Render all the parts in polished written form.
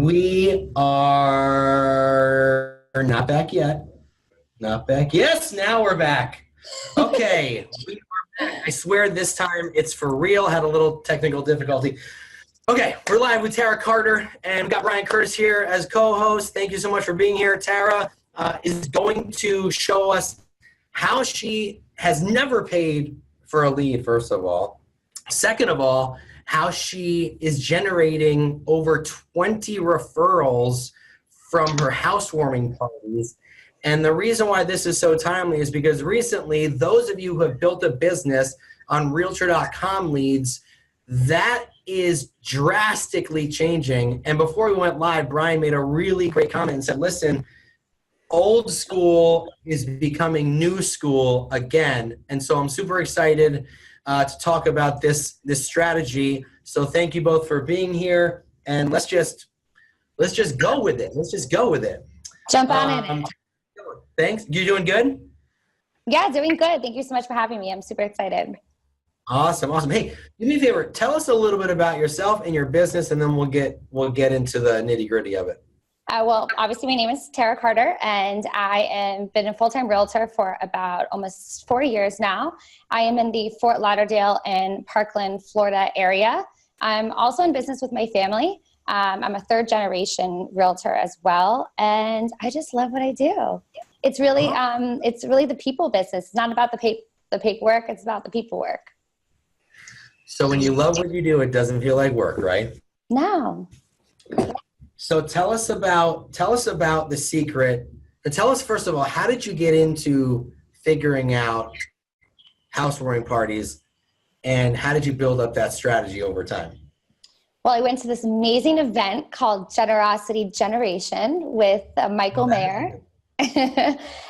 We are not back yet. Not back. Yes, now we're back. Okay. We are back. I swear this time it's for real. Had a little technical difficulty. Okay, we're live with Tara Carter, and we got Brian Curtis here as co-host. Thank you so much for being here. Tara is going to show us how she has never paid for a lead, first of all. Second of all, how she is generating over 20 referrals from her housewarming parties. And the reason why this is so timely is because recently, those of you who have built a business on Realtor.com leads, that is drastically changing. And before we went live, Brian made a really great comment and said, listen, old school is becoming new school again. And so I'm super excited to talk about this strategy. So thank you both for being here, and let's just go with it. Let's just go with it. Jump on it. Thanks. You doing good? Yeah, doing good. Thank you so much for having me. I'm super excited. Awesome. Hey, do me a favor. Tell us a little bit about yourself and your business, and then we'll get into the nitty gritty of it. Well, obviously my name is Tara Carter, and I am been a full-time realtor for about almost 4 years now. I am in the Fort Lauderdale and Parkland, Florida area. I'm also in business with my family. I'm a third-generation realtor as well, and I just love what I do. It's really the people business. It's not about the paperwork. It's about the people work. So when you love what you do, it doesn't feel like work, right? No. So tell us about the secret. And tell us, first of all, how did you get into figuring out housewarming parties, and how did you build up that strategy over time? Well, I went to this amazing event called Generosity Generation with Michael Mayer.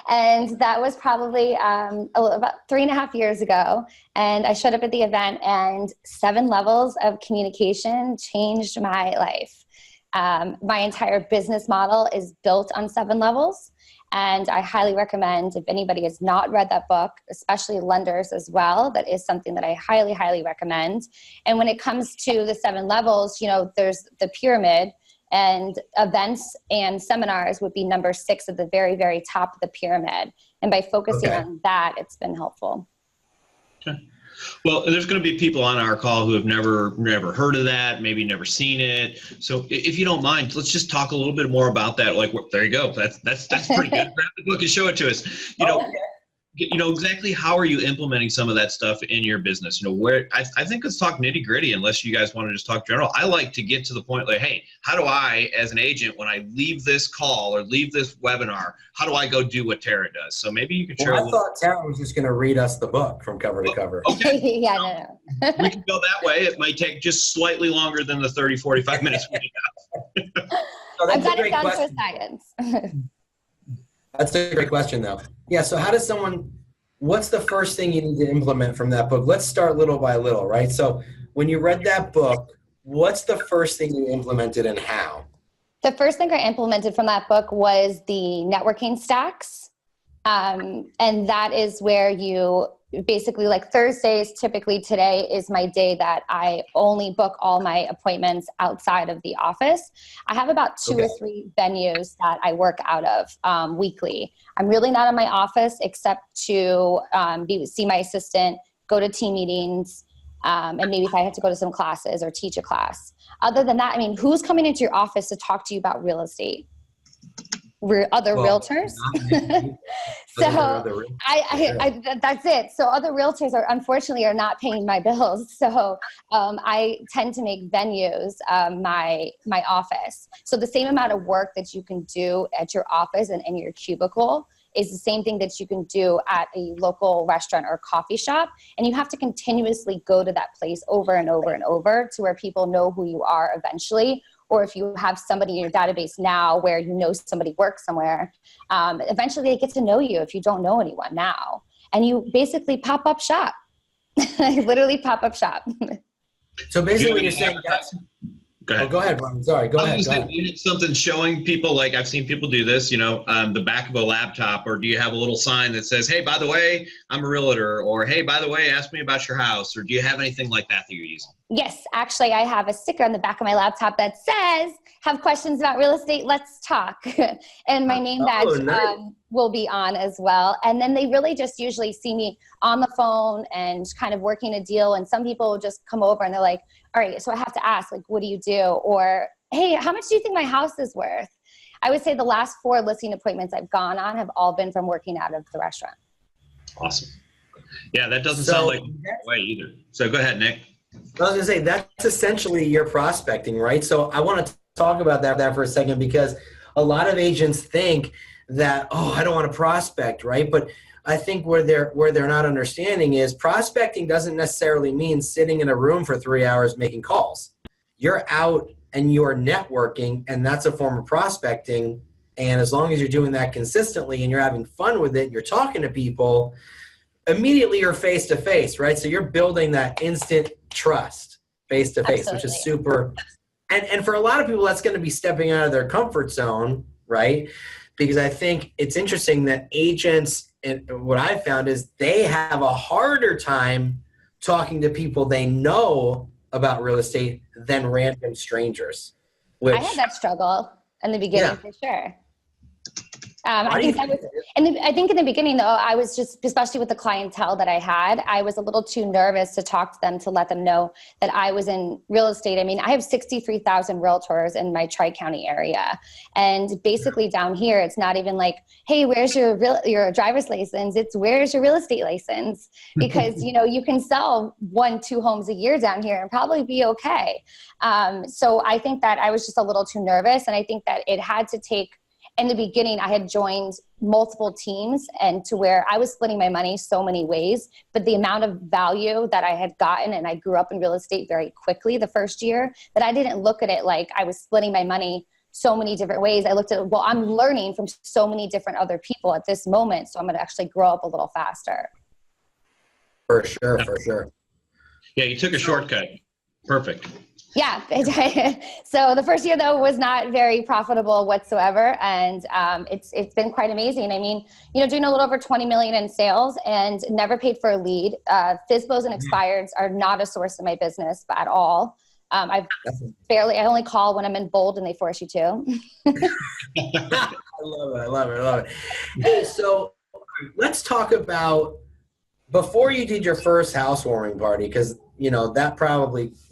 And that was probably about 3.5 years ago. And I showed up at the event, and 7 levels of communication changed my life. My entire business model is built on 7 levels. And I highly recommend, if anybody has not read that book, especially lenders as well, that is something that I highly, highly recommend. And when it comes to the 7 levels, there's the pyramid, and events and seminars would be number 6 at the very, very top of the pyramid. And by focusing on that, it's been helpful. Okay. Well, there's going to be people on our call who have never heard of that, maybe never seen it. So if you don't mind, let's just talk a little bit more about that. Like, there you go. That's pretty good. Grab the book and show it to us. Exactly how are you implementing some of that stuff in your business? Where I think let's talk nitty gritty, unless you guys want to just talk general. I like to get to the point like, hey, how do I, as an agent, when I leave this call or leave this webinar, how do I go do what Tara does? So maybe you could share. I thought Tara was just going to read us the book from cover to cover. Okay. Yeah, no. We can go that way. It might take just slightly longer than the 30, 45 minutes we have. So I've got it down to a science. That's a great question, though. Yeah, so what's the first thing you need to implement from that book? Let's start little by little, right? So when you read that book, what's the first thing you implemented and how? The first thing I implemented from that book was the networking stacks. And that is where you basically, like Thursdays, typically today is my day that I only book all my appointments outside of the office. I have about 2 or 3 venues that I work out of weekly. I'm really not in my office except to see my assistant, go to team meetings, and maybe if I have to go to some classes or teach a class. Other than that, who's coming into your office to talk to you about real estate? Other realtors. So that's it. So other realtors unfortunately are not paying my bills. So I tend to make venues my office. So the same amount of work that you can do at your office and in your cubicle is the same thing that you can do at a local restaurant or coffee shop. And you have to continuously go to that place over and over and over to where people know who you are eventually. Or if you have somebody in your database now where somebody works somewhere, eventually they get to know you if you don't know anyone now. And you basically pop up shop. Literally pop up shop. So basically you're saying that's... Go ahead. Oh, go ahead, Brian. Sorry, go ahead. You need something showing people, like I've seen people do this, the back of a laptop, or do you have a little sign that says, hey, by the way, I'm a realtor, or hey, by the way, ask me about your house, or do you have anything like that you're using? Yes, actually, I have a sticker on the back of my laptop that says, have questions about real estate, let's talk. And my name badge nice. will be on as well. And then they really just usually see me on the phone and kind of working a deal. And some people will just come over and they're like, all right, so I have to ask, like, what do you do? Or, hey, how much do you think my house is worth? I would say the last 4 listing appointments I've gone on have all been from working out of the restaurant. Awesome. Yeah, that doesn't sound like way either. So go ahead, Nick. I was going to say, that's essentially your prospecting, right? So I want to talk about that for a second, because a lot of agents think that, oh, I don't want to prospect, right? But I think where they're not understanding is prospecting doesn't necessarily mean sitting in a room for 3 hours making calls. You're out and you're networking, and that's a form of prospecting. And as long as you're doing that consistently and you're having fun with it, you're talking to people, immediately you're face to face, right? So you're building that instant trust face to face, which is super. And for a lot of people, that's going to be stepping out of their comfort zone, right? Because I think it's interesting that agents, and what I've found is they have a harder time talking to people they know about real estate than random strangers. Which, I had that struggle in the beginning, for sure. I think in the beginning, though, I was just, especially with the clientele that I had, I was a little too nervous to talk to them, to let them know that I was in real estate. I mean, I have 63,000 realtors in my Tri-County area. And basically down here, it's not even like, hey, where's your driver's license? It's where's your real estate license? Because, you can sell 1-2 homes a year down here and probably be okay. So I think that I was just a little too nervous. And I think that it had to take, in the beginning, I had joined multiple teams, and to where I was splitting my money so many ways, but the amount of value that I had gotten, and I grew up in real estate very quickly the first year, that I didn't look at it like I was splitting my money so many different ways. I looked at, well, I'm learning from so many different other people at this moment, so I'm going to actually grow up a little faster. For sure. Yeah, you took a shortcut. Perfect. Yeah. So the first year, though, was not very profitable whatsoever. And it's been quite amazing. I mean, doing a little over 20 million in sales and never paid for a lead. FSBOs and expireds are not a source of my business at all. I only call when I'm in bold and they force you to. I love it. Hey, so let's talk about before you did your first housewarming party, because you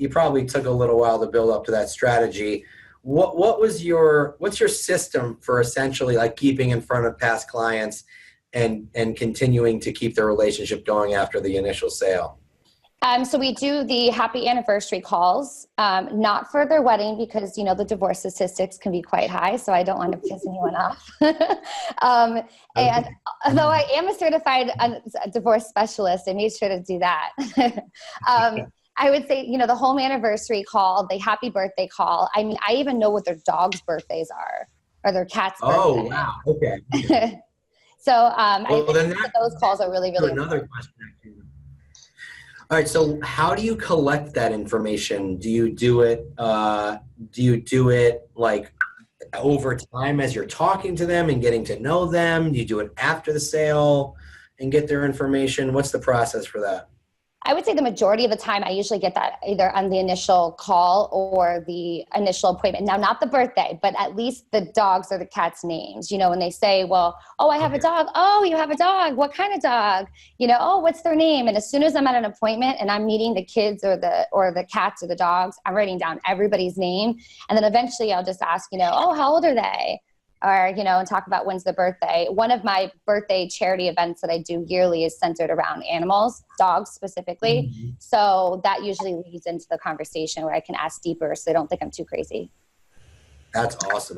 probably took a little while to build up to that strategy. What's your system for essentially like keeping in front of past clients and continuing to keep the relationship going after the initial sale? So we do the happy anniversary calls, not for their wedding, because, the divorce statistics can be quite high. So I don't want to piss anyone off. And although I am a certified divorce specialist, I made sure to do that. I would say, the home anniversary call, the happy birthday call. I mean, I even know what their dog's birthdays are, or their cat's birthday. Oh, wow. Okay. So I think that those calls are really, really another question. All right. So how do you collect that information? Do you do it like over time as you're talking to them and getting to know them? Do you do it after the sale and get their information? What's the process for that? I would say the majority of the time I usually get that either on the initial call or the initial appointment. Now, not the birthday, but at least the dogs or the cats' names. When they say, well, oh, I have a dog. Oh, you have a dog. What kind of dog? Oh, what's their name? And as soon as I'm at an appointment and I'm meeting the kids or the cats or the dogs, I'm writing down everybody's name. And then eventually I'll just ask, oh, how old are they? Or, and talk about when's the birthday. One of my birthday charity events that I do yearly is centered around animals, dogs specifically. Mm-hmm. So that usually leads into the conversation where I can ask deeper so they don't think I'm too crazy. That's awesome.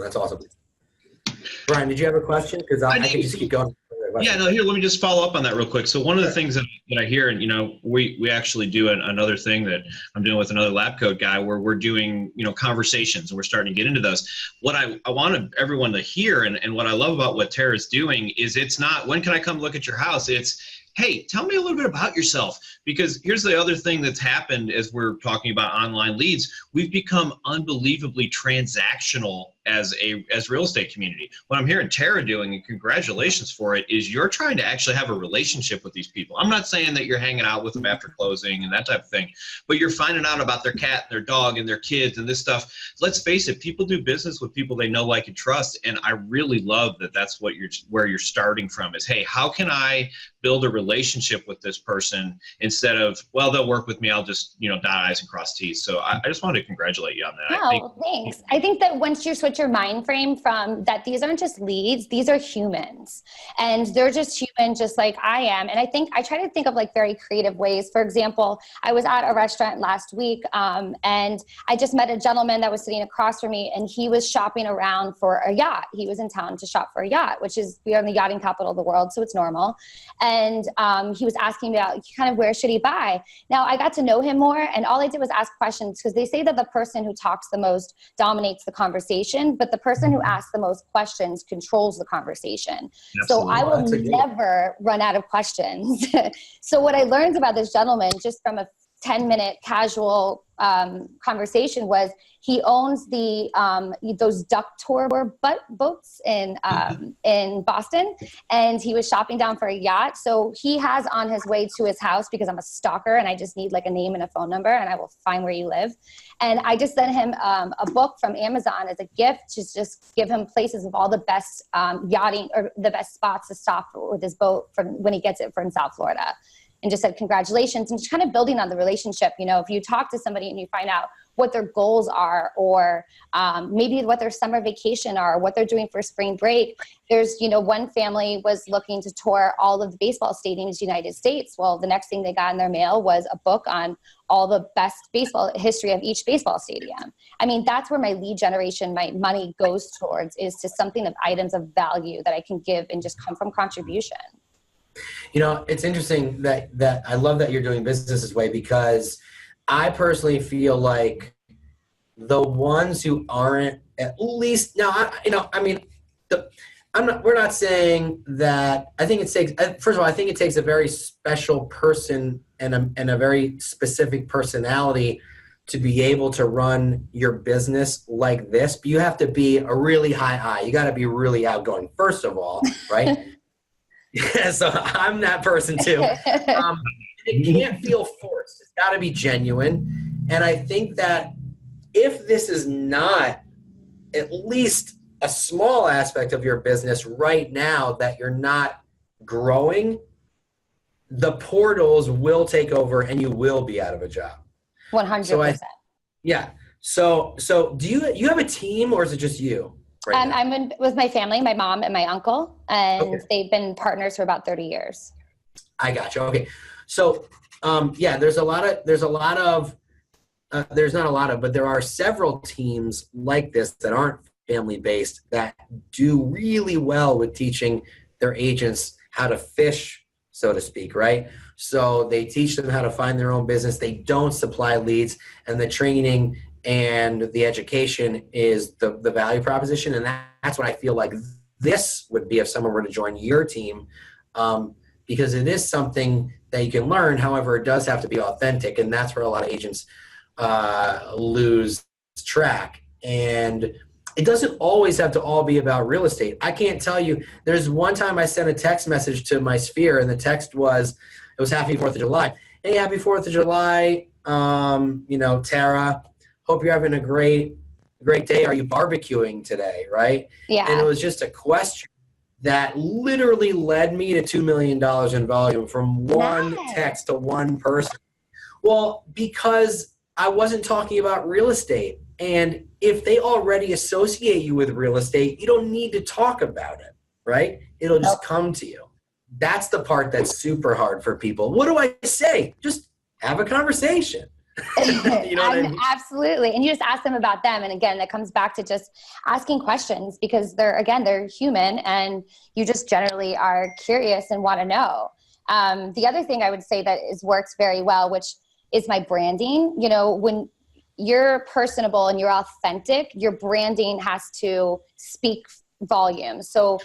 Brian, did you have a question? Because I can just keep going. Yeah, no, here, let me just follow up on that real quick. So one of the things that I hear, and, we actually do another thing that I'm doing with another lab coat guy where we're doing, conversations, and we're starting to get into those. What I wanted everyone to hear, and what I love about what Tara's doing is it's not, when can I come look at your house? It's, hey, tell me a little bit about yourself. Because here's the other thing that's happened as we're talking about online leads. we've become unbelievably transactional as real estate community. What I'm hearing Tara doing, and congratulations for it, is you're trying to actually have a relationship with these people. I'm not saying that you're hanging out with them after closing and that type of thing, but you're finding out about their cat and their dog and their kids and this stuff. Let's face it, people do business with people they know, like, and trust. And I really love that that's where you're starting from is, hey, how can I build a relationship with this person instead of, well, they'll work with me, I'll just, dot I's and cross T's. So I just wanted to congratulate you on that. Oh, thanks. I think that once you switch your mind frame from that, these aren't just leads, these are humans, and they're just human, just like I am. And I think I try to think of like very creative ways. For example, I was at a restaurant last week, and I just met a gentleman that was sitting across from me, and he was shopping around for a yacht. He was in town to shop for a yacht, which is, we are in the yachting capital of the world, so it's normal. And he was asking me about kind of where should he buy. Now I got to know him more, and all I did was ask questions, because they say that the person who talks the most dominates the conversation, but the person who asks the most questions controls the conversation. Absolutely. So I will never run out of questions. So what I learned about this gentleman just from a 10-minute casual conversation was he owns those duck tour boats in Boston, and he was shopping down for a yacht. So he has on his way to his house, because I'm a stalker and I just need like a name and a phone number and I will find where you live. And I just sent him a book from Amazon as a gift to just give him places of all the best yachting, or the best spots to stop with his boat from when he gets it from South Florida. And just said, congratulations, and just kind of building on the relationship. If you talk to somebody and you find out what their goals are, or maybe what their summer vacation are, what they're doing for spring break. There's, one family was looking to tour all of the baseball stadiums in the United States. Well, the next thing they got in their mail was a book on all the best baseball history of each baseball stadium. I mean, that's where my lead generation, my money goes towards, is to something of items of value that I can give and just come from contribution. It's interesting that I love that you're doing business this way, because I personally feel like the ones who aren't, at least now, we're not saying that. I think it takes, first of all, I think it takes a very special person and a very specific personality to be able to run your business like this. But you have to be a really high I. You got to be really outgoing, first of all, right? Yeah, so I'm that person too. It can't feel forced. It's got to be genuine. And I think that if this is not at least a small aspect of your business right now that you're not growing, the portals will take over and you will be out of a job. 100%. Yeah. So do you have a team, or is it just you? Right I'm with my family, my mom and my uncle, and they've been partners for about 30 years. I got you. Okay. So, there's but there are several teams like this that aren't family-based that do really well with teaching their agents how to fish, so to speak, right? So they teach them how to find their own business. They don't supply leads, and the training and the education is the value proposition. And that's what I feel like this would be if someone were to join your team, because it is something that you can learn. However, it does have to be authentic, and that's where a lot of agents lose track. And it doesn't always have to all be about real estate. I can't tell you, there's one time I sent a text message to my sphere, and the text was, it was Happy 4th of July. Hey, Happy 4th of July, Tara. Hope you're having a great day. Are you barbecuing today, right? Yeah. And it was just a question that literally led me to $2 million in volume from one text to one person. Well, because I wasn't talking about real estate. And if they already associate you with real estate, you don't need to talk about it, right? It'll just come to you. That's the part that's super hard for people. What do I say? Just have a conversation. You know what I mean? Absolutely. And you just ask them about them. And again, that comes back to just asking questions, because they're human, and you just generally are curious and want to know. The other thing I would say that works very well, which is my branding. When you're personable and you're authentic, your branding has to speak volume. So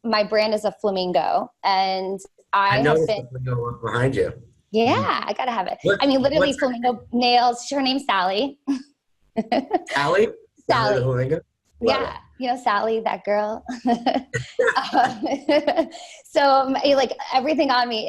my brand is a flamingo, and I know have the flamingo behind you. Yeah, I gotta have it. Literally flamingo nails. Her name's Sally. Sally? Sally. The flamingo? Love Yeah, you know, Sally, that girl. So like everything on me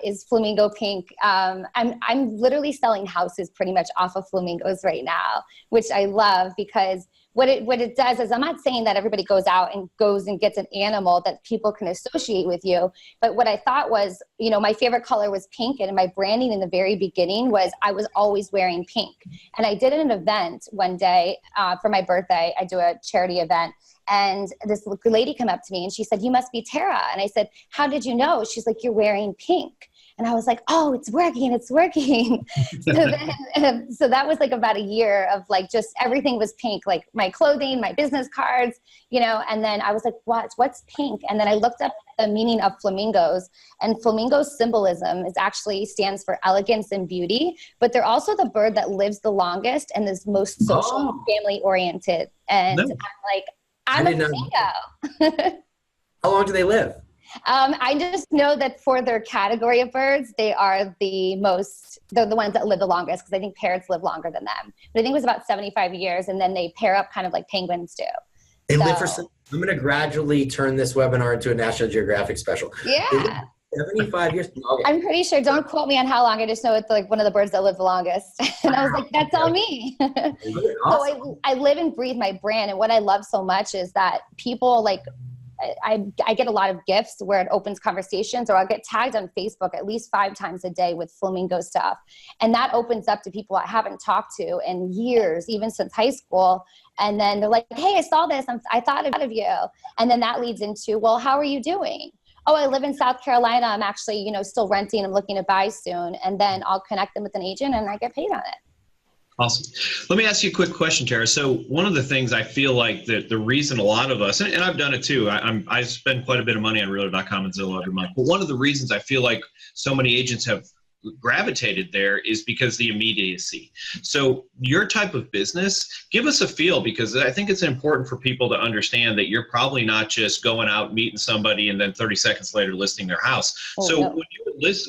is flamingo pink. I'm literally selling houses pretty much off of flamingos right now, which I love because what it does is, I'm not saying that everybody goes and gets an animal that people can associate with you. But what I thought was, you know, my favorite color was pink, and my branding in the very beginning was I was always wearing pink. And I did an event one day for my birthday. I do a charity event. And this lady came up to me and she said, "You must be Tara." And I said, "How did you know?" She's like, "You're wearing pink." And I was like, "Oh, it's working. It's working." So that was like about a year of like, just everything was pink, like my clothing, my business cards, you know, and then I was like, what's pink? And then I looked up the meaning of flamingos, and flamingo symbolism stands for elegance and beauty, but they're also the bird that lives the longest and is most social and family oriented. And I'm like, I'm a flamingo. How long do they live? I just know that for their category of birds, they are they're the ones that live the longest, because I think parrots live longer than them. But I think it was about 75 years, and then they pair up kind of like penguins do. They live for. I'm going to gradually turn this webinar into a National Geographic special. Yeah. 75 years. Okay. I'm pretty sure, don't quote me on how long, I just know it's like one of the birds that live the longest. And I was like, that's all me. Awesome. So I live and breathe my brand. And what I love so much is that people like, I get a lot of gifts where it opens conversations, or I'll get tagged on Facebook at least 5 times a day with flamingo stuff. And that opens up to people I haven't talked to in years, even since high school. And then they're like, "Hey, I saw this. I thought of you." And then that leads into, "Well, how are you doing?" "Oh, I live in South Carolina. I'm actually, you know, still renting. I'm looking to buy soon." And then I'll connect them with an agent and I get paid on it. Awesome. Let me ask you a quick question, Tara. So one of the things I feel like that the reason a lot of us, and I've done it too, I spend quite a bit of money on Realtor.com and Zillow every month, but one of the reasons I feel like so many agents have gravitated there is because the immediacy. So your type of business, give us a feel, because I think it's important for people to understand that you're probably not just going out meeting somebody and then 30 seconds later listing their house.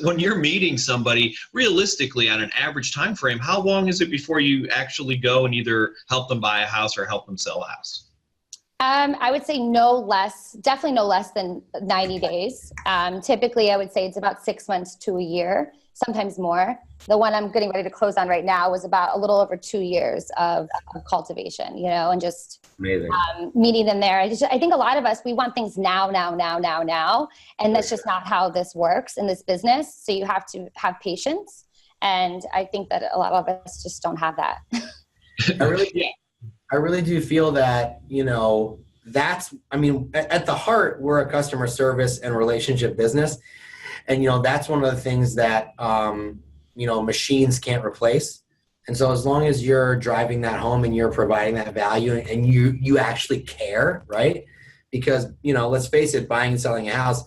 When you're meeting somebody, realistically on an average time frame, how long is it before you actually go and either help them buy a house or help them sell a house? I would say definitely no less than 90 days. Typically, I would say it's about 6 months to a year, sometimes more. The one I'm getting ready to close on right now was about a little over 2 years of cultivation, you know, and just meeting them there. I think a lot of us, we want things now. And that's just not how this works in this business. So you have to have patience. And I think that a lot of us just don't have that. I really do feel that, you know, at the heart, we're a customer service and relationship business. And, you know, that's one of the things that, you know, machines can't replace. And so as long as you're driving that home and you're providing that value and you actually care, right? Because, you know, let's face it, buying and selling a house,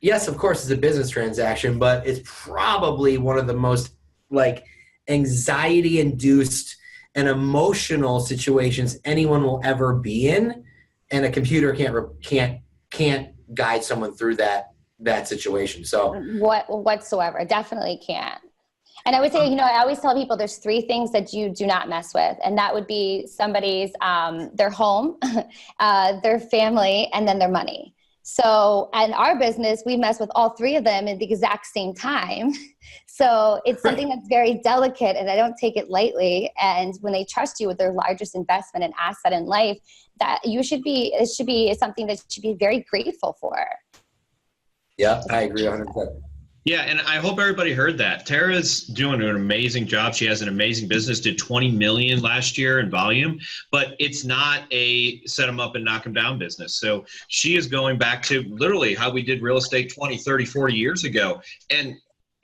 yes, of course, it's a business transaction, but it's probably one of the most like anxiety-induced and emotional situations anyone will ever be in, and a computer can't guide someone through that situation. So whatsoever, definitely can't. And I would say, you know, I always tell people there's 3 things that you do not mess with, and that would be somebody's their home, their family, and then their money. So in our business, we mess with all 3 of them at the exact same time. So it's something that's very delicate, and I don't take it lightly. And when they trust you with their largest investment and asset in life, it should be something that you should be very grateful for. Yeah, I agree 100%. Yeah, and I hope everybody heard that. Tara's doing an amazing job. She has an amazing business, did 20 million last year in volume, but it's not a set them up and knock them down business. So she is going back to literally how we did real estate 20, 30, 40 years ago. And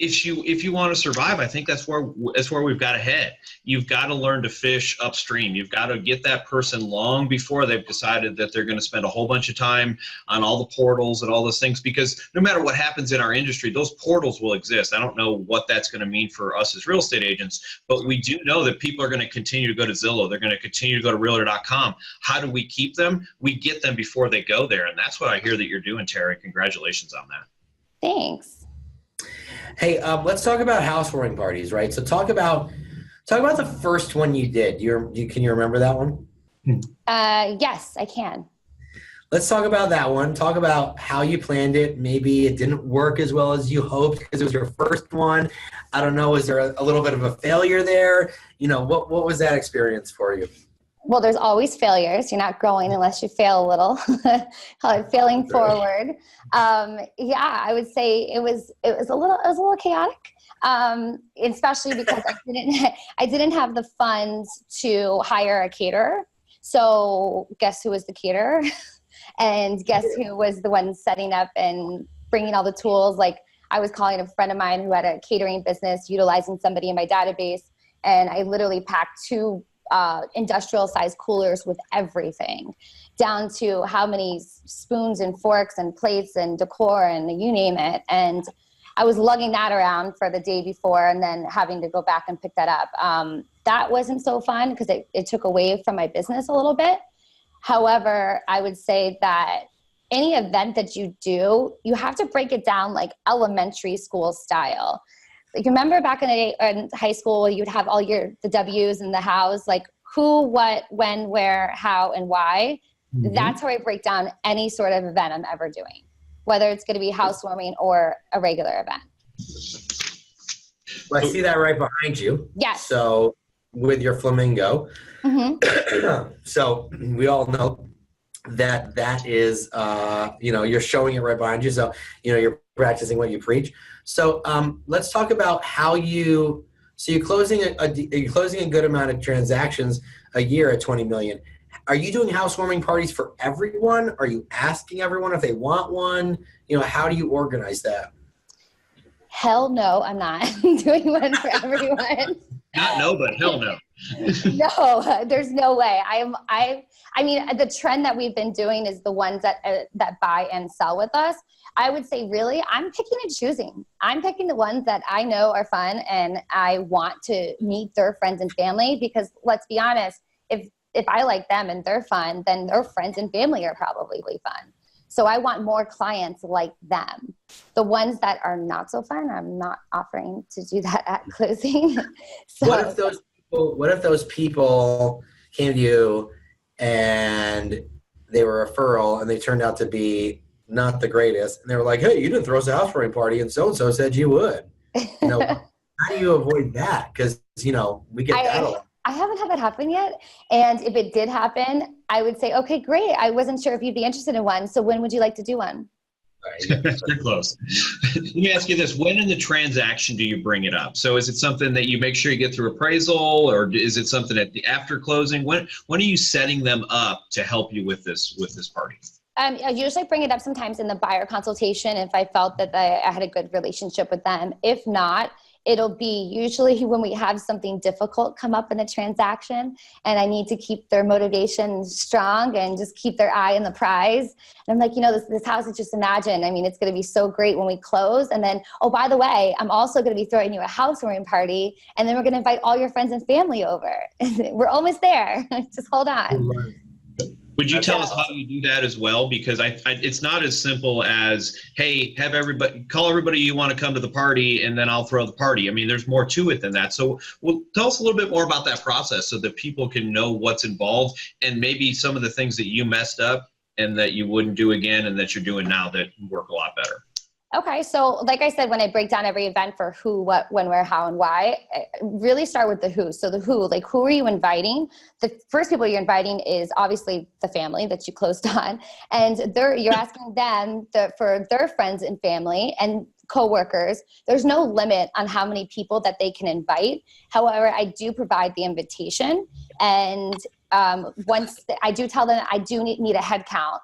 if you want to survive, I think that's where we've got to head. You've got to learn to fish upstream. You've got to get that person long before they've decided that they're going to spend a whole bunch of time on all the portals and all those things, because no matter what happens in our industry, those portals will exist. I don't know what that's going to mean for us as real estate agents, but we do know that people are going to continue to go to Zillow. They're going to continue to go to Realtor.com. How do we keep them? We get them before they go there. And that's what I hear that you're doing, Tara. Congratulations on that. Thanks. Hey, let's talk about housewarming parties, right? So talk about Talk about the first one you did. Can you remember that one? Yes, I can. Let's talk about that one. Talk about how you planned it. Maybe it didn't work as well as you hoped because it was your first one. I don't know. Was there a little bit of a failure there? What was that experience for you? Well, there's always failures. You're not growing unless you fail a little. Call it failing forward. Yeah, I would say it was a little chaotic. Especially because I didn't have the funds to hire a caterer. So guess who was the caterer? And guess who was the one setting up and bringing all the tools? Like, I was calling a friend of mine who had a catering business, utilizing somebody in my database, and I literally packed 2 industrial sized coolers with everything, down to how many spoons and forks and plates and decor and you name it. And I was lugging that around for the day before and then having to go back and pick that up. That wasn't so fun because it took away from my business a little bit. However, I would say that any event that you do, you have to break it down like elementary school style. Like, remember back in the day in high school, you'd have all the W's and the hows, like who, what, when, where, how, and why. Mm-hmm. That's how I break down any sort of event I'm ever doing, whether it's going to be housewarming or a regular event. Well, I see that right behind you. Yes. So with your flamingo. Mm-hmm. So we all know that is, you're showing it right behind you. So, you're practicing what you preach. So let's talk about how you're closing a good amount of transactions a year at 20 million. Are you doing housewarming parties for everyone? Are you asking everyone if they want one? How do you organize that? Hell no, I'm not doing one for everyone. Not no, but hell no. No, there's no way. I mean, the trend that we've been doing is the ones that buy and sell with us. I would say, really, I'm picking and choosing. I'm picking the ones that I know are fun and I want to meet their friends and family, because let's be honest, if I like them and they're fun, then their friends and family are probably fun. So I want more clients like them. The ones that are not so fun, I'm not offering to do that at closing. So, what if those people came to you and they were a referral and they turned out to be not the greatest, and they were like, "Hey, you didn't throw us a housewarming party, and so-and-so said you would." How do you avoid that? Because we get that a lot. I haven't had that happen yet. And if it did happen, I would say, okay, great. I wasn't sure if you'd be interested in one. So when would you like to do one? You're close. Let me ask you this. When in the transaction do you bring it up? So is it something that you make sure you get through appraisal, or is it something at the after closing? When are you setting them up to help you with this party? I usually bring it up sometimes in the buyer consultation if I felt that I had a good relationship with them. If not, it'll be usually when we have something difficult come up in the transaction and I need to keep their motivation strong and just keep their eye on the prize. And I'm like, this house is just imagine. I mean, it's going to be so great when we close. And then, oh, by the way, I'm also going to be throwing you a housewarming party. And then we're going to invite all your friends and family over. We're almost there. Just hold on. Would you tell us how you do that as well? Because it's not as simple as, hey, call everybody you want to come to the party, and then I'll throw the party. I mean, there's more to it than that. So tell us a little bit more about that process so that people can know what's involved and maybe some of the things that you messed up and that you wouldn't do again and that you're doing now that work a lot better. Okay, so like I said, when I break down every event for who, what, when, where, how, and why, I really start with the who. So the who, like who are you inviting? The first people you're inviting is obviously the family that you closed on. And you're asking them for their friends and family and coworkers. There's no limit on how many people that they can invite. However, I do provide the invitation. And once I do tell them I do need a head count.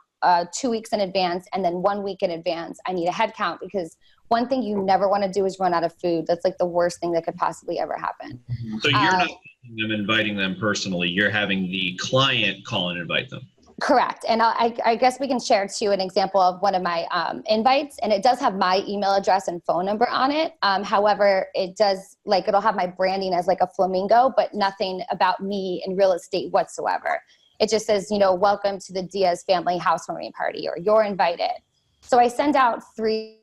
2 weeks in advance, and then 1 week in advance, I need a head count, because one thing you never want to do is run out of food. That's like the worst thing that could possibly ever happen. So you're not inviting them personally. You're having the client call and invite them. Correct. And I guess we can share too an example of one of my invites, and it does have my email address and phone number on it. However, it does it'll have my branding as like a flamingo, but nothing about me in real estate whatsoever. It just says, welcome to the Diaz family housewarming party, or you're invited. So I send out 3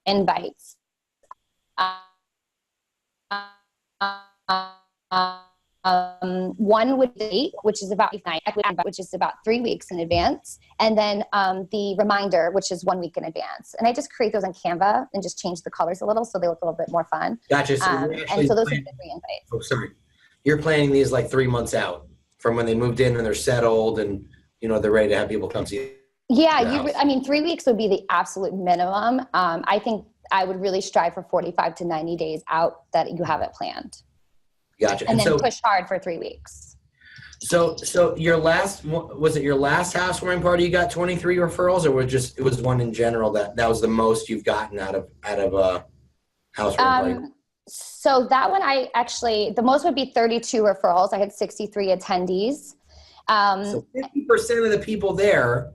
invites. One would date, which is about which is about 3 weeks in advance, and then the reminder, which is 1 week in advance. And I just create those on Canva and just change the colors a little so they look a little bit more fun. Gotcha. So and so those are the re-invites. Oh, sorry. You're planning these like 3 months out from when they moved in and they're settled and they're ready to have people come see. Yeah, I mean, 3 weeks would be the absolute minimum. I think I would really strive for 45 to 90 days out that you have it planned. Gotcha. And then push hard for 3 weeks. So your last, was it your last housewarming party you got 23 referrals, or it was one in general that was the most you've gotten out of a housewarming party? So that one the most would be 32 referrals. I had 63 attendees. So 50% of the people there.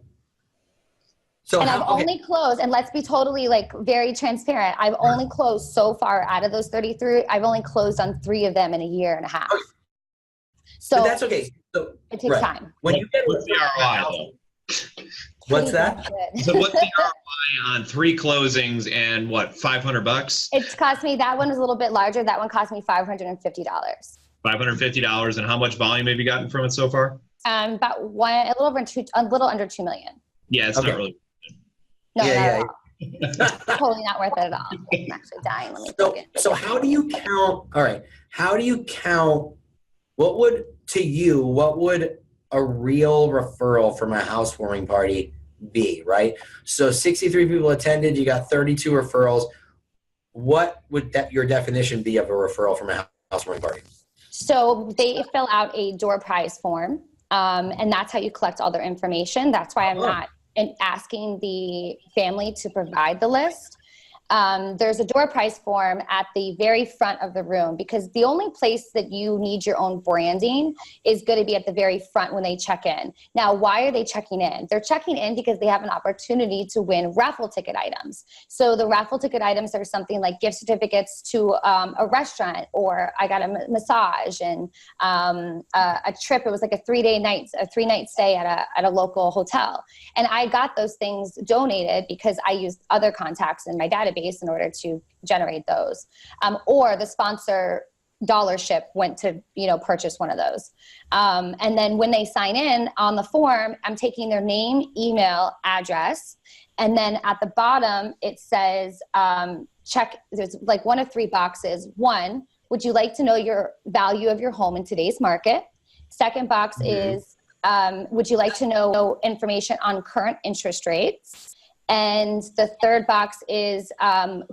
So I've only closed, and let's be totally very transparent. I've only closed so far out of those 33. I've only closed on 3 of them in a year and a half. Okay. So but that's okay. So it takes time. When you get what's the ROI though? What's that? So what's the ROI on 3 closings and what, $500? It's cost me, that one was a little bit larger. That one cost me $550. $550, and how much volume have you gotten from it so far? About a little under 2 million. Yeah, it's not really. No, Yeah. Totally not worth it at all. I'm actually dying. Let me So how do you count? All right. How do you count? What would a real referral from a housewarming party be, right? So 63 people attended, you got 32 referrals. What would your definition be of a referral from a housewarming party? So they fill out a door prize form, and that's how you collect all their information. That's why I'm not asking the family to provide the list. There's a door prize form at the very front of the room, because the only place that you need your own branding is going to be at the very front when they check in. Now, why are they checking in? They're checking in because they have an opportunity to win raffle ticket items. So the raffle ticket items are something like gift certificates to a restaurant, or I got a massage and a trip. It was like a 3-night stay at a local hotel. And I got those things donated because I used other contacts in my database in order to generate those, or the sponsor dollarship went to purchase one of those, and then when they sign in on the form, I'm taking their name, email, address, and then at the bottom it says check. There's like one of 3 boxes. 1, would you like to know your value of your home in today's market? Second box is would you like to know information on current interest rates? And the third box is,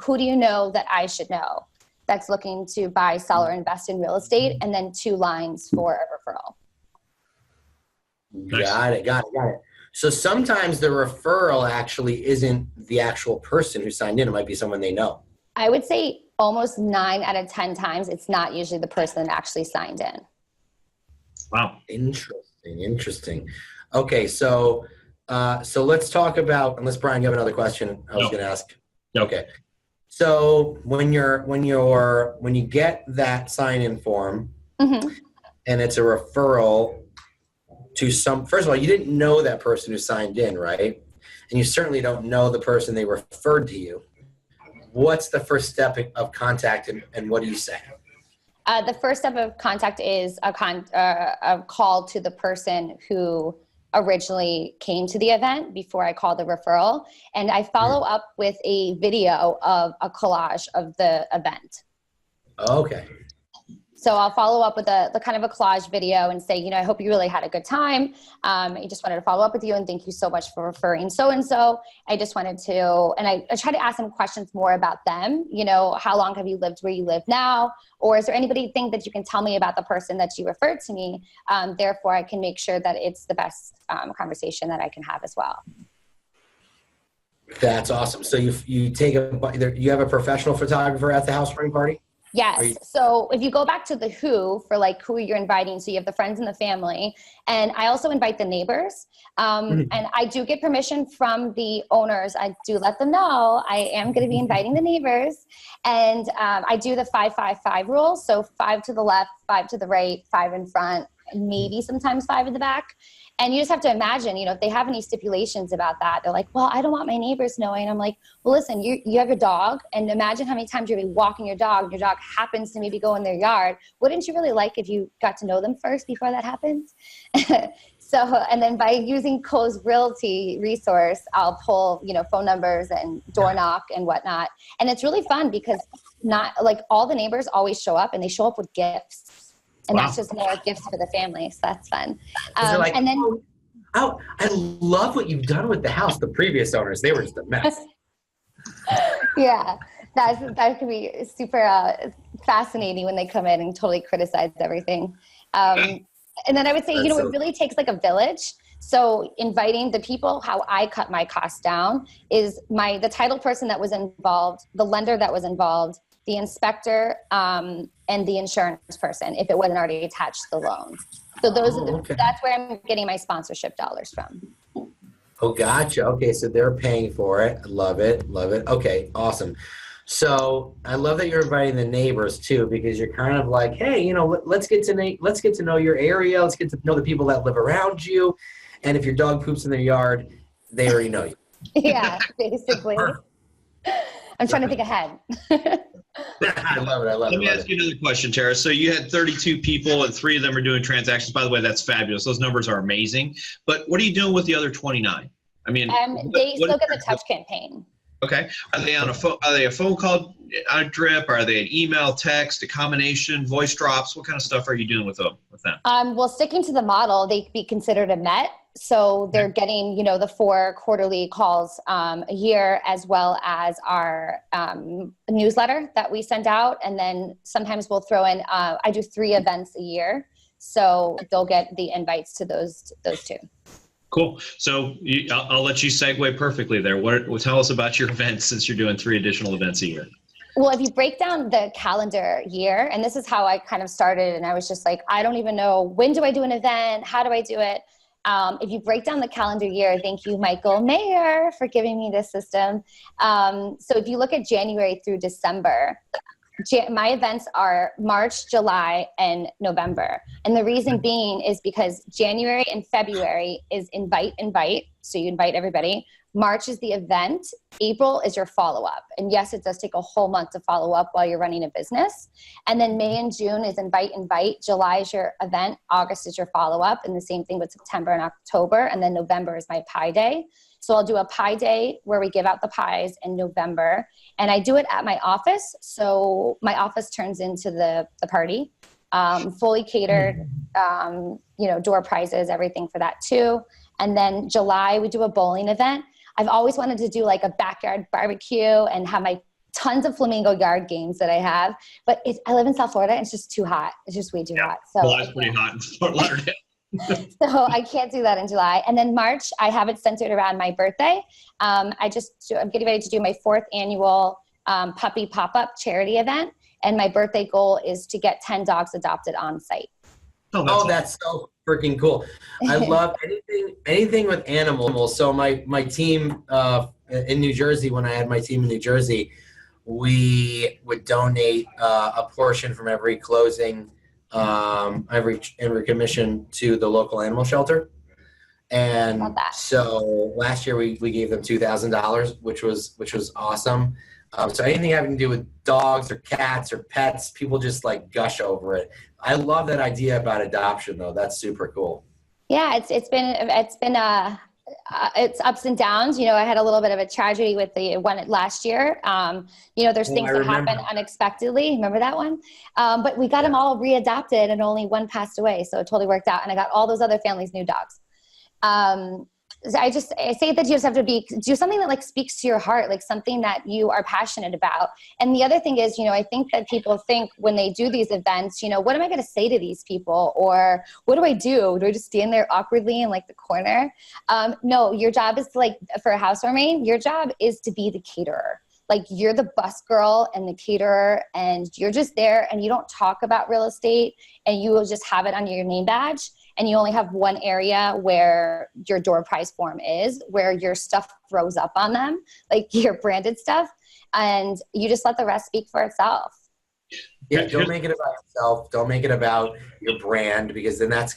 who do you know that I should know that's looking to buy, sell, or invest in real estate? And then 2 lines for a referral. Got it. So sometimes the referral actually isn't the actual person who signed in. It might be someone they know. I would say almost 9 out of 10 times, it's not usually the person that actually signed in. Wow. Interesting. Okay, so let's talk about, unless Brian, you have another question I was going to ask. No. Okay. So when you get that sign-in form, Mm-hmm. and it's a referral to first of all, you didn't know that person who signed in, right? And you certainly don't know the person they referred to you. What's the first step of contact, and what do you say? The first step of contact is a call to the person who originally came to the event before I call the referral. And I follow up with a video of a collage of the event. Okay. So I'll follow up with the kind of a collage video and say, I hope you really had a good time. I just wanted to follow up with you and thank you so much for referring so-and-so. I just wanted to, and I try to ask them questions more about them. How long have you lived where you live now? Or is there anything that you can tell me about the person that you referred to me? Therefore, I can make sure that it's the best conversation that I can have as well. That's awesome. So you you have a professional photographer at the housewarming party? Yes. So if you go back to the who for who you're inviting, so you have the friends and the family, and I also invite the neighbors. And I do get permission from the owners. I do let them know I am going to be inviting the neighbors, and I do the 5-5-5 rule. So 5 to the left, 5 to the right, 5 in front. maybe sometimes 5 in the back. And you just have to imagine, if they have any stipulations about that, they're like, well, I don't want my neighbors knowing. I'm like, well, listen, you have a dog, and imagine how many times you're walking your dog, and your dog happens to maybe go in their yard. Wouldn't you really like if you got to know them first before that happens? So, and then by using Co's Realty resource, I'll pull, phone numbers and door knock and whatnot. And it's really fun because not like all the neighbors always show up, and they show up with gifts. And that's just more gifts for the family. So that's fun. And then, oh, I love what you've done with the house. The previous owners, they were just a mess. Yeah, that could be super fascinating when they come in and totally criticize everything. And then I would say, it really takes like a village. So inviting the people, how I cut my costs down is the title person that was involved, the lender that was involved, the inspector, and the insurance person, if it wasn't already attached to the loan. So that's where I'm getting my sponsorship dollars from. Oh, gotcha. Okay, so they're paying for it. Love it. Love it. Okay, awesome. So I love that you're inviting the neighbors too, because you're kind of like, hey, let's get to know your area. Let's get to know the people that live around you. And if your dog poops in their yard, they already know you. Yeah, basically. I'm trying to think ahead. I love it. Let me ask you another question, Tara. So you had 32 people and 3 of them are doing transactions. By the way, that's fabulous. Those numbers are amazing. But what are you doing with the other 29? I mean, they still get the touch campaign. Okay. Are they on a phone? Are they a phone call on a drip? Are they an email, text, a combination, voice drops? What kind of stuff are you doing with them? Well, sticking to the model, they could be considered a MET. So they're getting, the 4 quarterly calls a year, as well as our newsletter that we send out. And then sometimes we'll throw in, I do 3 events a year. So they'll get the invites to those 2. Cool. So I'll let you segue perfectly there. Tell us about your events, since you're doing 3 additional events a year. Well, if you break down the calendar year, and this is how I kind of started, and I was just like, I don't even know, when do I do an event? How do I do it? If you break down the calendar year, thank you, Michael Mayer, for giving me this system. So if you look at January through December, my events are March, July, and November. And the reason being is because January and February is invite. So you invite everybody. March is the event. April is your follow-up. And yes, it does take a whole month to follow up while you're running a business. And then May and June is invite. July is your event. August is your follow-up. And the same thing with September and October. And then November is my pie day. So I'll do a pie day where we give out the pies in November. And I do it at my office. So my office turns into the party. Fully catered, door prizes, everything for that too. And then July, we do a bowling event. I've always wanted to do like a backyard barbecue and have my tons of flamingo yard games that I have. But I live in South Florida, and it's just too hot. It's just way too hot. So it's pretty hot in Fort Lauderdale. So I can't do that in July. And then March, I have it centered around my birthday. I'm getting ready to do my 4th annual puppy pop-up charity event. And my birthday goal is to get 10 dogs adopted on site. Oh, that's so freaking cool. I love anything with animals. So my team in New Jersey, when I had my team in New Jersey, we would donate a portion from every closing, every commission to the local animal shelter. And so last year we gave them $2,000, which was awesome. So anything having to do with dogs or cats or pets, people just like gush over it. I love that idea about adoption, though. That's super cool. Yeah, it's been it's ups and downs. I had a little bit of a tragedy with the one last year. There's things that happen unexpectedly. Remember that one? But we got them all readopted, and only one passed away, so it totally worked out. And I got all those other families new dogs. I say that you just have to do something that like speaks to your heart, like something that you are passionate about. And the other thing is, I think that people think when they do these events, what am I going to say to these people? Or what do I do? Do I just stand there awkwardly in like the corner? No, your job is to for a housewarming, your job is to be the caterer. Like you're the bus girl and the caterer, and you're just there, and you don't talk about real estate, and you will just have it on your name badge. And you only have one area where your door prize form is, where your stuff throws up on them, like your branded stuff. And you just let the rest speak for itself. Yeah, don't make it about yourself. Don't make it about your brand, because then that's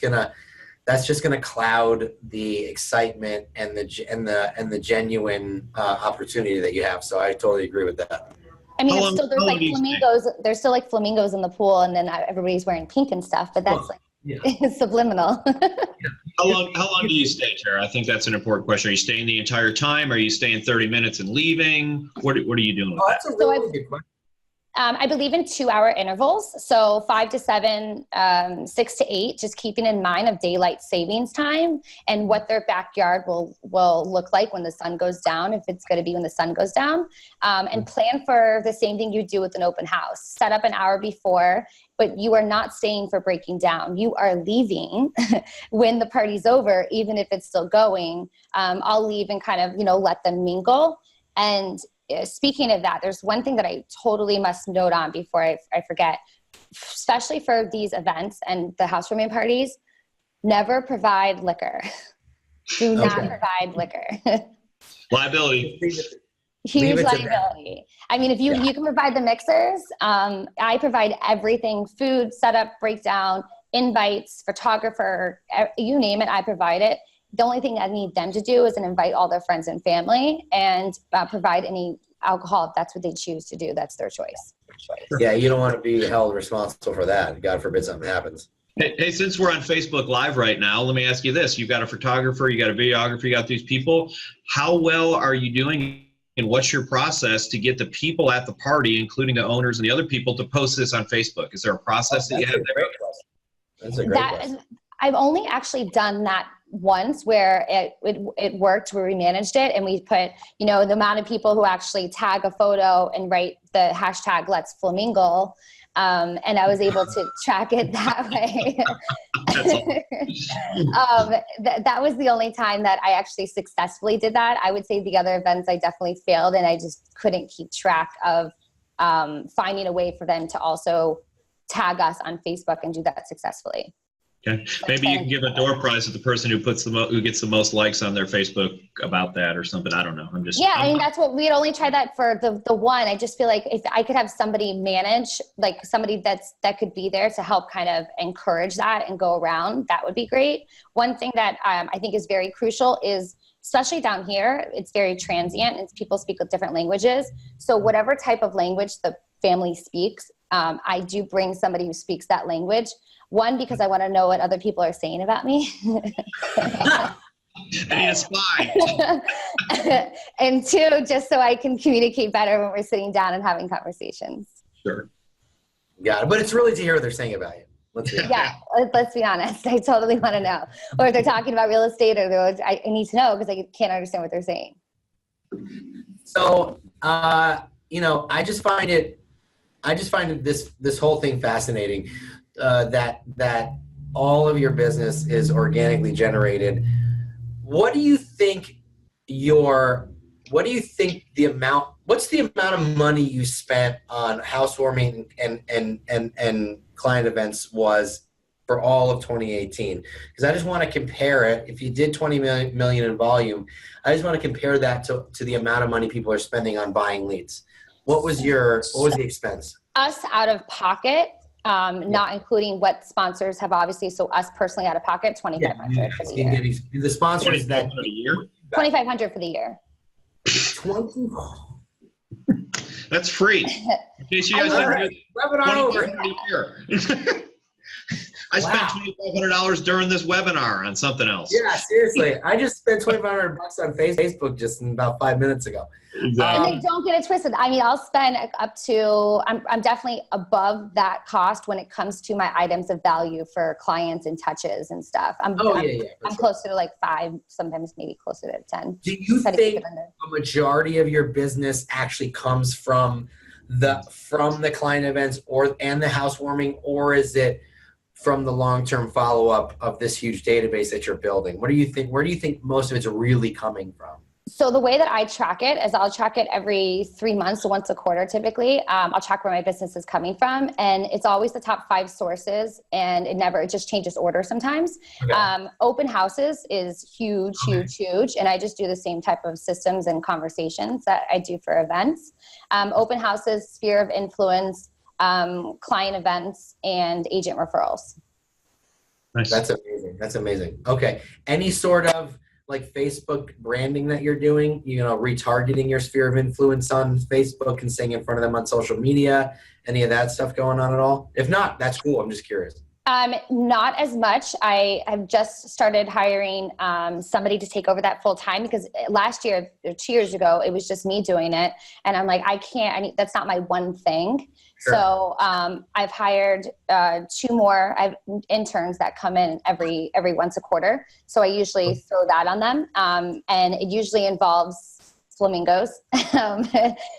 just gonna cloud the excitement and the genuine opportunity that you have. So I totally agree with that. I mean, How it's long- still, there's how long like do you stay? flamingos. There's still like flamingos in the pool, and then everybody's wearing pink and stuff. But that's like Yeah. subliminal. How long do you stay, Tara? I think that's an important question. Are you staying the entire time? Are you staying 30 minutes and leaving? What are you doing with Oh, that? that's a So really good question. I believe in 2-hour intervals. So 5 to 7, 6 to 8, just keeping in mind of daylight savings time and what their backyard will look like when the sun goes down, if it's going to be when the sun goes down. And plan for the same thing you do with an open house. Set up an hour before, but you are not staying for breaking down. You are leaving when the party's over, even if it's still going. I'll leave and kind of, let them mingle. And speaking of that, there's one thing that I totally must note on before I forget, especially for these events and the housewarming parties, never provide liquor. Do not provide liquor. Liability. Huge it to liability. I mean, if you can provide the mixers, I provide everything: food, setup, breakdown, invites, photographer, you name it, I provide it. The only thing I need them to do is invite all their friends and family and provide any alcohol if that's what they choose to do. That's their choice. Yeah, you don't want to be held responsible for that. God forbid something happens. Hey, since we're on Facebook Live right now, let me ask you this. You've got a photographer, you got a videographer, you got these people. How well are you doing, and what's your process to get the people at the party, including the owners and the other people, to post this on Facebook? Is there a process that you have there? That's a great question. I've only actually done that once where it worked, where we managed it and we put, the amount of people who actually tag a photo and write the hashtag Let's Flamingo. And I was able to track it that way. That was the only time that I actually successfully did that. I would say the other events I definitely failed, and I just couldn't keep track of finding a way for them to also tag us on Facebook and do that successfully. Okay. Maybe you can give a door prize to the person who gets the most likes on their Facebook about that or something. I don't know. I mean, that's what we'd only try that for the one. I just feel like if I could have somebody manage, like somebody that could be there to help kind of encourage that and go around, that would be great. One thing that I think is very crucial is, especially down here, it's very transient and people speak with different languages. So whatever type of language the family speaks, I do bring somebody who speaks that language. One, because I want to know what other people are saying about me. I need a spy. And two, just so I can communicate better when we're sitting down and having conversations. Sure. Got it. But it's really to hear what they're saying about you. Let's be honest. Yeah, let's be honest. I totally want to know. Or if they're talking about real estate, I need to know because I can't understand what they're saying. So, I just find it this whole thing fascinating. That all of your business is organically generated. What's the amount of money you spent on housewarming and client events was for all of 2018? Because I just want to compare it. If you did 20 million in volume, I just want to compare that to the amount of money people are spending on buying leads. What was the expense? Us out of pocket. Not including what sponsors have obviously. So us personally out of pocket, $2,500 for the year. The sponsors that a year. $2,500 for the year. 20. That's free. In case you guys didn't hear, I spent $2,500 during this webinar on something else. Yeah, seriously. I just spent $2,500 on Facebook just about 5 minutes ago. Exactly. And then don't get it twisted. I mean, I'll spend up to, I'm definitely above that cost when it comes to my items of value for clients and touches and stuff. I'm closer to like 5, sometimes maybe closer to 10. Do you think a majority of your business actually comes from the client events and the housewarming, or is it from the long-term follow-up of this huge database that you're building? What do you think? Where do you think most of it's really coming from? So the way that I track it is I'll track it every 3 months, so once a quarter typically. I'll track where my business is coming from, and it's always the top 5 sources, and it just changes order sometimes. Okay. Open houses is huge, and I just do the same type of systems and conversations that I do for events. Open houses, sphere of influence, client events, and agent referrals. Nice. That's amazing. That's amazing. Okay. Any sort of like Facebook branding that you're doing, retargeting your sphere of influence on Facebook and staying in front of them on social media, any of that stuff going on at all? If not, that's cool. I'm just curious. Not as much. I have just started hiring somebody to take over that full time, because last year or 2 years ago, it was just me doing it. And I'm like, that's not my one thing. Sure. So I've hired 2 more. I have interns that come in every once a quarter. So I usually throw that on them. And it usually involves flamingos,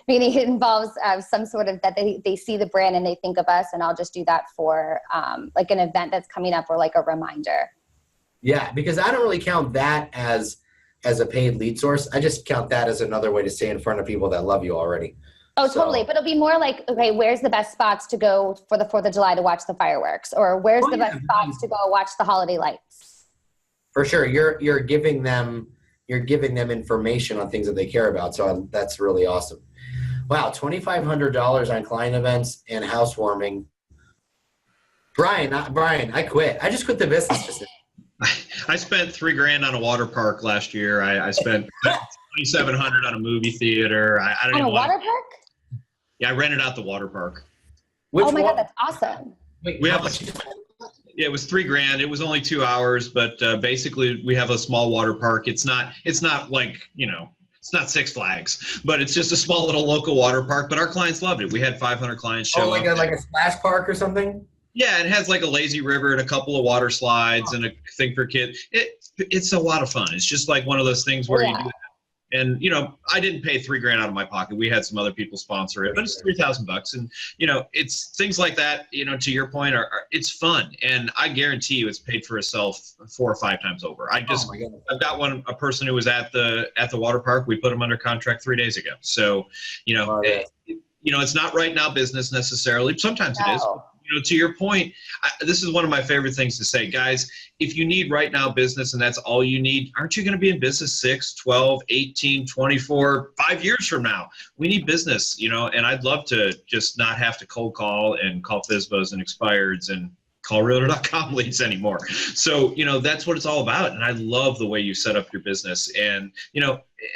meaning it involves some sort of that they see the brand and they think of us, and I'll just do that for like an event that's coming up or like a reminder. Yeah, because I don't really count that as a paid lead source. I just count that as another way to stay in front of people that love you already. Oh, totally. But it'll be more like, okay, where's the best spots to go for the 4th of July to watch the fireworks? Or where's the best spots to go watch the holiday lights? For sure. You're giving them information on things that they care about. So that's really awesome. Wow. $2,500 on client events and housewarming. Brian, I quit. I just quit the business. Just I spent $3,000 on a water park last year. I spent $2,700 on a movie theater. I don't on even a water park? Yeah, I rented out the water park. Oh my God, that's awesome. Wait, We have Yeah, it was $3,000. It was only 2 hours, but basically we have a small water park. It's not like, it's not Six Flags, but it's just a small little local water park. But our clients loved it. We had 500 clients show up. Like a splash park or something? Yeah, it has like a lazy river and a couple of water slides and a thing for kids. It's a lot of fun. It's just like one of those things where you do that. And, I didn't pay $3,000 out of my pocket. We had some other people sponsor it, but it's $3,000. And, it's things like that, to your point, it's fun. And I guarantee you it's paid for itself 4 or 5 times over. I've got a person who was at the water park. We put him under contract 3 days ago. So, it's not right now business necessarily. Sometimes it is. To your point, this is one of my favorite things to say, guys. If you need right now business and that's all you need, aren't you going to be in business 6, 12, 18, 24, 5 years from now? We need business, and I'd love to just not have to cold call and call FSBOs and expireds and call realtor.com leads anymore. So, that's what it's all about. And I love the way you set up your business. And,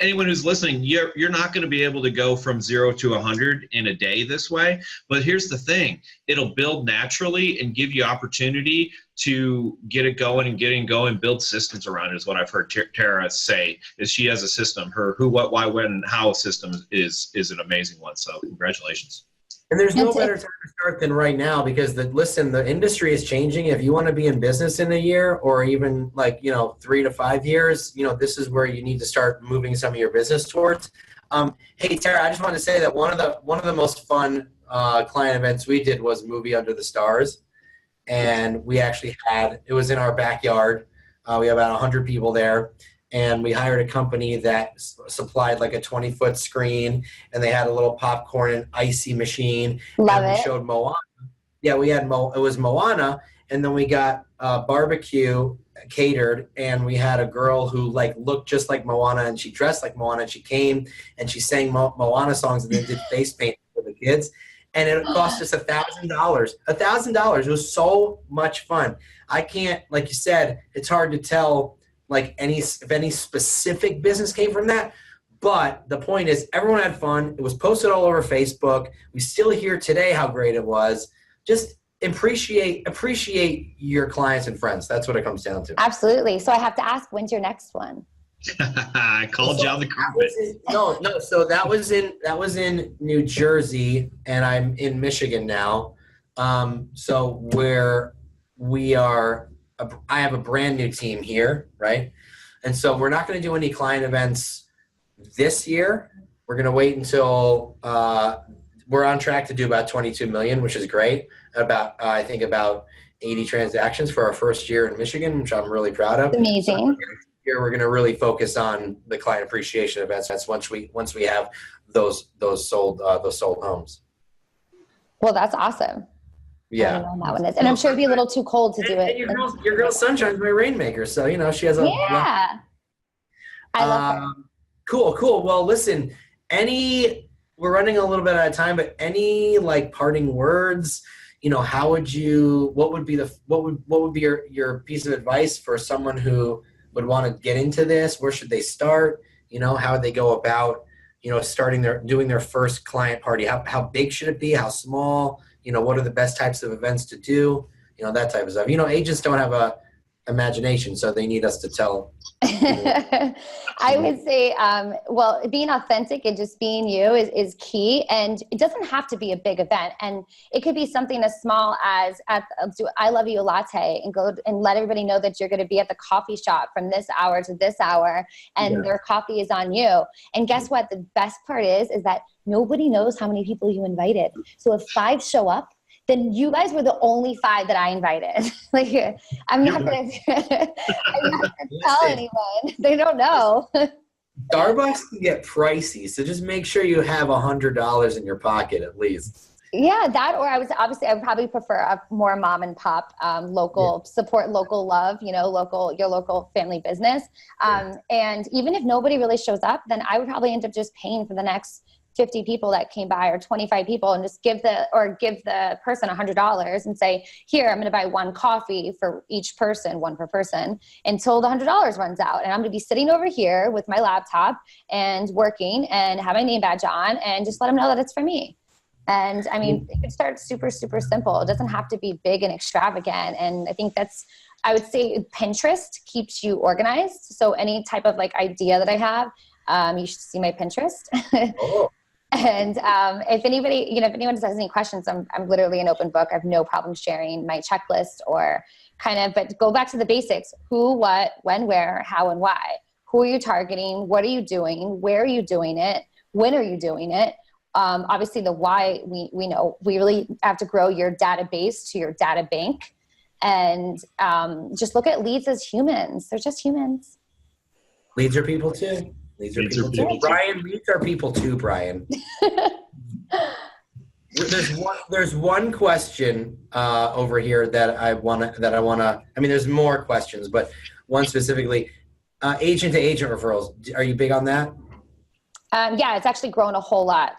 anyone who's listening, you're not going to be able to go from 0 to 100 in a day this way. But here's the thing. It'll build naturally and give you opportunity to get it going and build systems around it is what I've heard Tara say, is she has a system. Her who, what, why, when, and how system is an amazing one. So congratulations. And there's no better time to start than right now, because the industry is changing. If you want to be in business in a year or even 3 to 5 years, this is where you need to start moving some of your business towards. Hey, Tara, I just want to say that one of the most fun client events we did was Movie Under the Stars. And we actually it was in our backyard. We had about 100 people there. And we hired a company that supplied like a 20-foot screen, and they had a little popcorn and icy machine. Love and we it. showed Moana. Yeah, we had it was Moana, and then we got barbecue catered, and we had a girl who looked just like Moana, and she dressed like Moana, and she came and she sang Moana songs and then did face paint for the kids. And it cost us $1,000. $1,000. It was so much fun. I can't, like you said, it's hard to tell if any specific business came from that. But the point is, everyone had fun. It was posted all over Facebook. We still hear today how great it was. Just appreciate your clients and friends. That's what it comes down to. Absolutely. So I have to ask, when's your next one? I called you on the carpet. No. So that was in New Jersey, and I'm in Michigan now. So where we are, I have a brand new team here, right? And so we're not going to do any client events this year. We're going to wait until we're on track to do about 22 million, which is great. I think about 80 transactions for our first year in Michigan, which I'm really proud of. Amazing. So here we're going to really focus on the client appreciation events. That's once we have those sold homes. Well, that's awesome. Yeah. I don't know when that one is. And I'm sure it'd be a little too cold to do it. And your girl Sunshine's my rainmaker, so she has a I love her. Cool. Well, listen, any we're running a little bit out of time, but any like parting words? How would you? What would be your piece of advice for someone who would want to get into this? Where should they start? How would they go about doing their first client party? How big should it be? How small? What are the best types of events to do? That type of stuff. Agents don't have a imagination, so they need us to tell. I would say, being authentic and just being you is key. And it doesn't have to be a big event. And it could be something as small as do I Love You latte and go and let everybody know that you're going to be at the coffee shop from this hour to this hour and their coffee is on you. And guess what? The best part is that nobody knows how many people you invited. So if 5 show up, then you guys were the only 5 that I invited. I'm not going to tell anyone. They don't know. Starbucks can get pricey, so just make sure you have $100 in your pocket at least. Yeah, that, or I would probably prefer a more mom and pop, support local love, your local family business. And even if nobody really shows up, then I would probably end up just paying for the next 50 people that came by or 25 people and just give the person $100 and say, here, I'm going to buy 1 coffee for each person, 1 per person, until the $100 runs out. And I'm going to be sitting over here with my laptop and working and have my name badge on and just let them know that it's for me. And I mean, it can start super, super simple. It doesn't have to be big and extravagant. And I think I would say Pinterest keeps you organized. So any type of idea that I have, you should see my Pinterest. Oh. And if anyone has any questions, I'm literally an open book. I have no problem sharing my checklist but go back to the basics. Who, what, when, where, how, and why. Who are you targeting? What are you doing? Where are you doing it? When are you doing it? Obviously the why, we know we really have to grow your database to your data bank, and just look at leads as humans. They're just humans. Leads are people too. Leads are people too. Brian, leads are people too, Brian. There's one question over here that I wanna. I mean, there's more questions, but one specifically, agent to agent referrals. Are you big on that? Yeah, it's actually grown a whole lot.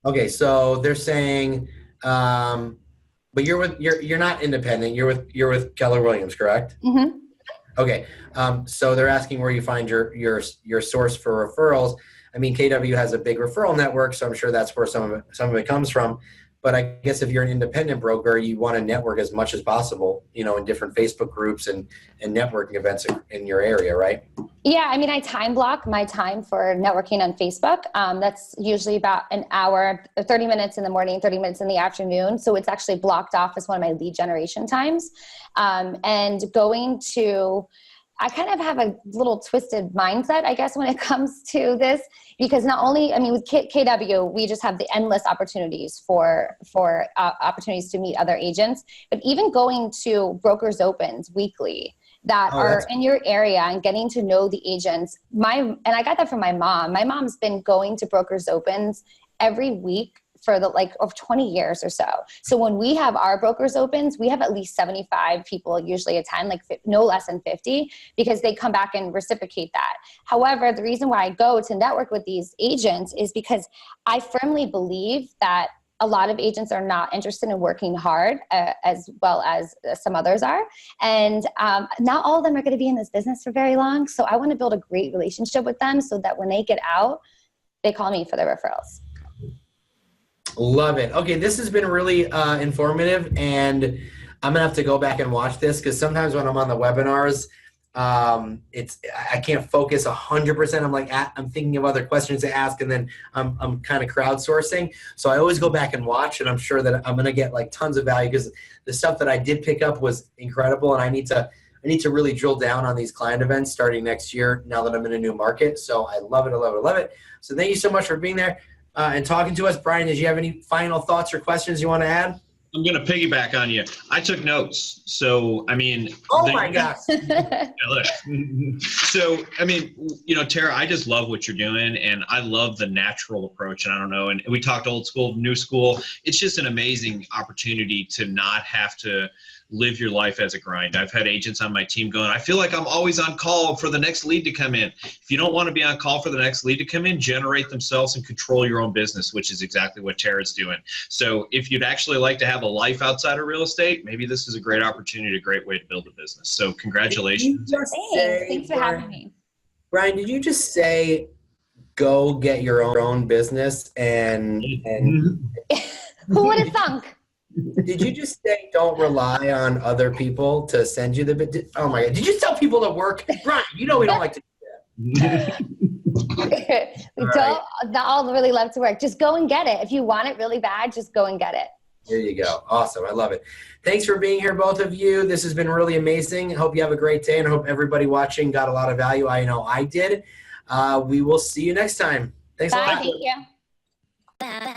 Okay, so they're saying, but you're not independent. You're with Keller Williams, correct? Mm-hmm. Okay, so they're asking where you find your source for referrals. I mean, KW has a big referral network, so I'm sure that's where some of it comes from. But I guess if you're an independent broker, you want to network as much as possible, in different Facebook groups and networking events in your area, right? Yeah, I mean, I time block my time for networking on Facebook. That's usually about an hour, 30 minutes in the morning, 30 minutes in the afternoon. So it's actually blocked off as one of my lead generation times. And I kind of have a little twisted mindset, I guess, when it comes to this, because not only, with KW, we just have the endless opportunities for opportunities to meet other agents, but even going to brokers opens weekly that are in your area and getting to know the agents. And I got that from my mom. My mom's been going to brokers opens every week for of 20 years or so. So when we have our brokers opens, we have at least 75 people usually attend, no less than 50, because they come back and reciprocate that. However, the reason why I go to network with these agents is because I firmly believe that a lot of agents are not interested in working hard as well as some others are. And not all of them are going to be in this business for very long. So I want to build a great relationship with them so that when they get out, they call me for their referrals. Love it. Okay, this has been really informative, and I'm gonna have to go back and watch this because sometimes when I'm on the webinars, I can't focus 100%. I'm thinking of other questions to ask, and then I'm kind of crowdsourcing. So I always go back and watch, and I'm sure that I'm gonna get tons of value because the stuff that I did pick up was incredible, and I need to really drill down on these client events starting next year now that I'm in a new market. So I love it. I love it. I love it. So thank you so much for being there. And talking to us. Brian, did you have any final thoughts or questions you want to add? I'm going to piggyback on you. I took notes. So, my gosh. So, Tara, I just love what you're doing, and I love the natural approach. And I don't know, and we talked old school, new school. It's just an amazing opportunity to not have to live your life as a grind. I've had agents on my team going, I feel like I'm always on call for the next lead to come in. If you don't want to be on call for the next lead to come in, generate themselves and control your own business, which is exactly what Tara's doing. So if you'd actually like to have a life outside of real estate, maybe this is a great opportunity, a great way to build a business. So congratulations. Thanks for having me. Brian, did you just say go get your own business and Who would have thunk? did you just say don't rely on other people to send you the oh my god, did you tell people to work? Brian, you know we don't like to do that. We don't all really love to work. Just go and get it. If you want it really bad, just go and get it. There you go. Awesome. I love it. Thanks for being here, both of you. This has been really amazing. I hope you have a great day, and I hope everybody watching got a lot of value. I know I did. We will see you next time. Thanks a lot. Bye. Thank you.